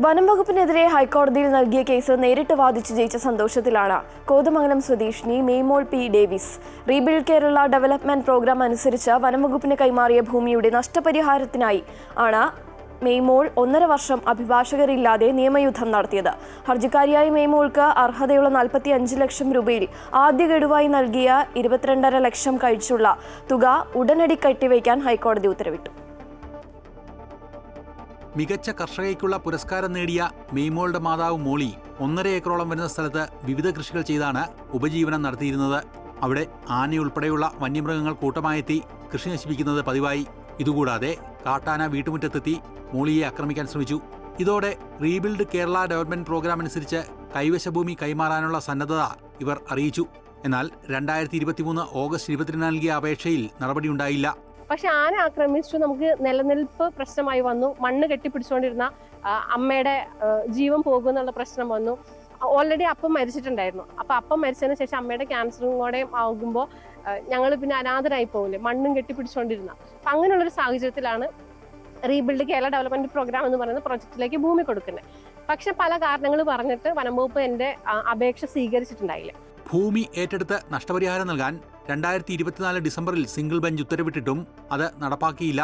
വനം വകുപ്പിനെതിരെ ഹൈക്കോടതിയിൽ നൽകിയ കേസ് നേരിട്ട് വാദിച്ച് ജയിച്ച സന്തോഷത്തിലാണ് കോതമംഗലം സ്വദേശിനി Maymol P Davis. Rebuild Kerala development programme അനുസരിച്ച് വനം വകുപ്പിന് കൈമാറിയ ഭൂമിയുടെ നഷ്ടപരിഹാരത്തിനായി ആണ് മെയ്മോൾ 1.5 വർഷം അഭിഭാഷകരില്ലാതെ നിയമയുദ്ധം നടത്തിയത്. ഹർജിക്കാരിയായ മെയ്മോൾക്ക് അർഹതയുള്ള 45 ലക്ഷം രൂപയിൽ ആദ്യ ഗഡുവായി നൽകിയ 22.5 ലക്ഷം കഴിച്ചുള്ള തുക ഉടനടി കെട്ടിവയ്ക്കാൻ ഹൈക്കോടതി ഉത്തരവിട്ടു. മികച്ച കർഷകയ്ക്കുള്ള പുരസ്കാരം നേടിയ മെയ്മോളുടെ മാതാവ് മോളി 1.5 ഏക്കറോളം വരുന്ന സ്ഥലത്ത് വിവിധ കൃഷികൾ ചെയ്താണ് ഉപജീവനം നടത്തിയിരുന്നത്. അവിടെ ആനയുൾപ്പെടെയുള്ള വന്യമൃഗങ്ങൾ കൂട്ടമായെത്തി കൃഷി നശിപ്പിക്കുന്നത് പതിവായി. ഇതുകൂടാതെ കാട്ടാന വീട്ടുമുറ്റത്തെത്തി മോളിയെ ആക്രമിക്കാൻ ശ്രമിച്ചു. ഇതോടെ റീബിൽഡ് കേരള ഡെവലപ്മെന്റ് പ്രോഗ്രാം അനുസരിച്ച് കൈവശഭൂമി കൈമാറാനുള്ള സന്നദ്ധത ഇവർ അറിയിച്ചു. എന്നാൽ 2023 ഓഗസ്റ്റ് 20 നൽകിയ അപേക്ഷയിൽ നടപടിയുണ്ടായില്ല. പക്ഷെ ആന ആക്രമിച്ചു നമുക്ക് നിലനിൽപ്പ് പ്രശ്നമായി വന്നു. മണ്ണ് കെട്ടിപ്പിടിച്ചുകൊണ്ടിരുന്ന അമ്മയുടെ ജീവൻ പോകുന്നുള്ള പ്രശ്നം വന്നു. ഓൾറെഡി അപ്പം മരിച്ചിട്ടുണ്ടായിരുന്നു. അപ്പം മരിച്ചതിന് ശേഷം അമ്മയുടെ ക്യാൻസറും കൂടെ ആകുമ്പോൾ ഞങ്ങൾ പിന്നെ അനാഥരായി പോകില്ലേ, മണ്ണും കെട്ടിപ്പിടിച്ചുകൊണ്ടിരുന്ന. അപ്പം അങ്ങനെയുള്ളൊരു സാഹചര്യത്തിലാണ് റീബിൽഡ് കേരള ഡെവലപ്മെന്റ് പ്രോഗ്രാം എന്ന് പറയുന്ന പ്രൊജക്റ്റിലേക്ക് ഭൂമി കൊടുക്കുന്നത്. പക്ഷെ പല കാരണങ്ങൾ പറഞ്ഞിട്ട് വനം വകുപ്പ് എൻ്റെ അപേക്ഷ സ്വീകരിച്ചിട്ടുണ്ടായില്ല. ഭൂമി ഏറ്റെടുത്ത് നഷ്ടപരിഹാരം നൽകാൻ 2024 ഡിസംബറിൽ സിംഗിൾ ബെഞ്ച് ഉത്തരവിട്ടിട്ടും അത് നടപ്പാക്കിയില്ല.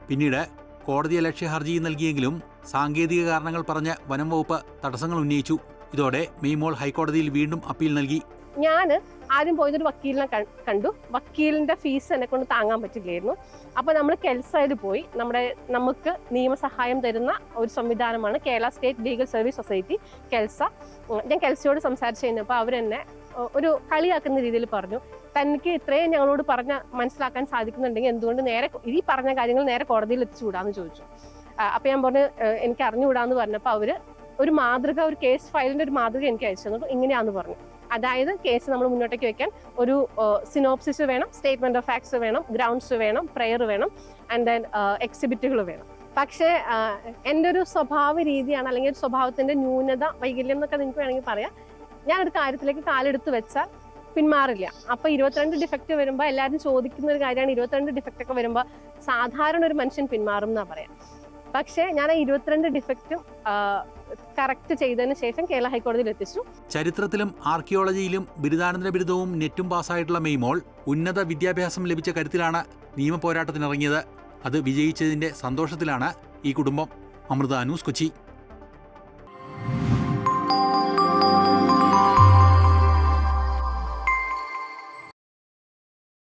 പിന്നീട് കോടതിയലക്ഷ്യ ഹർജി നൽകിയെങ്കിലും സാങ്കേതിക കാരണങ്ങൾ പറഞ്ഞ് വനം വകുപ്പ് തടസ്സങ്ങൾ ഉന്നയിച്ചു. ഇതോടെ മെയ്മോൾ ഹൈക്കോടതിയിൽ വീണ്ടും അപ്പീൽ നൽകി. ഞാൻ ആദ്യം പോയതൊരു വക്കീലിനെ കണ്ടു. വക്കീലിന്റെ ഫീസ് എന്നെ കൊണ്ട് താങ്ങാൻ പറ്റില്ലായിരുന്നു. അപ്പോൾ നമ്മൾ കെൽസയിൽ പോയി. നമുക്ക് നിയമസഹായം തരുന്ന ഒരു സംവിധാനമാണ് Kerala state legal service society, KELSA. ഞാൻ കെൽസയോട് സംസാരിച്ച് കഴിഞ്ഞപ്പോൾ അവരെന്നെ ഒരു കളിയാക്കുന്ന രീതിയിൽ പറഞ്ഞു, തനിക്ക് ഇത്രയും ഞങ്ങളോട് മനസ്സിലാക്കാൻ സാധിക്കുന്നുണ്ടെങ്കിൽ എന്തുകൊണ്ട് നേരെ ഈ പറഞ്ഞ കാര്യങ്ങൾ നേരെ കോടതിയിൽ എത്തിച്ചുകൂടാന്ന് ചോദിച്ചു. അപ്പം ഞാൻ പറഞ്ഞു എനിക്ക് അറിഞ്ഞുകൂടാന്ന് പറഞ്ഞപ്പോൾ അവർ ഒരു മാതൃക, ഒരു കേസ് ഫയലിന്റെ ഒരു മാതൃക എനിക്ക് അയച്ചു തന്നു. ഇങ്ങനെയാന്ന് പറഞ്ഞു. അതായത് കേസ് നമ്മൾ മുന്നോട്ടേക്ക് വെക്കാൻ ഒരു സിനോപ്സിസ് വേണം, സ്റ്റേറ്റ്മെന്റ് ഓഫ് ഫാക്ട്സ് വേണം, ഗ്രൗണ്ട്സ് വേണം, പ്രെയർ വേണം, ആൻഡ് ദെൻ എക്സിബിറ്റുകൾ വേണം. പക്ഷേ എൻ്റെ ഒരു സ്വഭാവ രീതിയാണ്, അല്ലെങ്കിൽ ഒരു സ്വഭാവത്തിന്റെ ന്യൂനത, വൈകല്യം എന്നൊക്കെ നിങ്ങൾക്ക് വേണമെങ്കിൽ പറയാം. ഞാനൊരു കാര്യത്തിലേക്ക് കാലെടുത്ത് വെച്ചാൽ പിന്മാറില്ല. അപ്പോൾ 22 ഡിഫക്റ്റ് വരുമ്പോൾ എല്ലാവരും ചോദിക്കുന്ന ഒരു കാര്യമാണ്, 22 ഡിഫക്റ്റ് ഒക്കെ വരുമ്പോൾ സാധാരണ ഒരു മനുഷ്യൻ പിന്മാറും എന്നാ പറയാം. പക്ഷേ ഞാൻ 22 ഡിഫക്റ്റും കറക്റ്റ് ചെയ്തതിന് ശേഷം കേരള ഹൈക്കോടതിയിൽ എത്തിച്ചു. ചരിത്രത്തിലും ആർക്കിയോളജിയിലും ബിരുദാനന്തര ബിരുദവും നെറ്റും പാസ്സായിട്ടുള്ള മെയ്മോൾ ഉന്നത വിദ്യാഭ്യാസം ലഭിച്ച കരുത്തിലാണ് നിയമ പോരാട്ടത്തിനിറങ്ങിയത്. അത് വിജയിച്ചതിന്റെ സന്തോഷത്തിലാണ് ഈ കുടുംബം. അമൃത ന്യൂസ്, കൊച്ചി.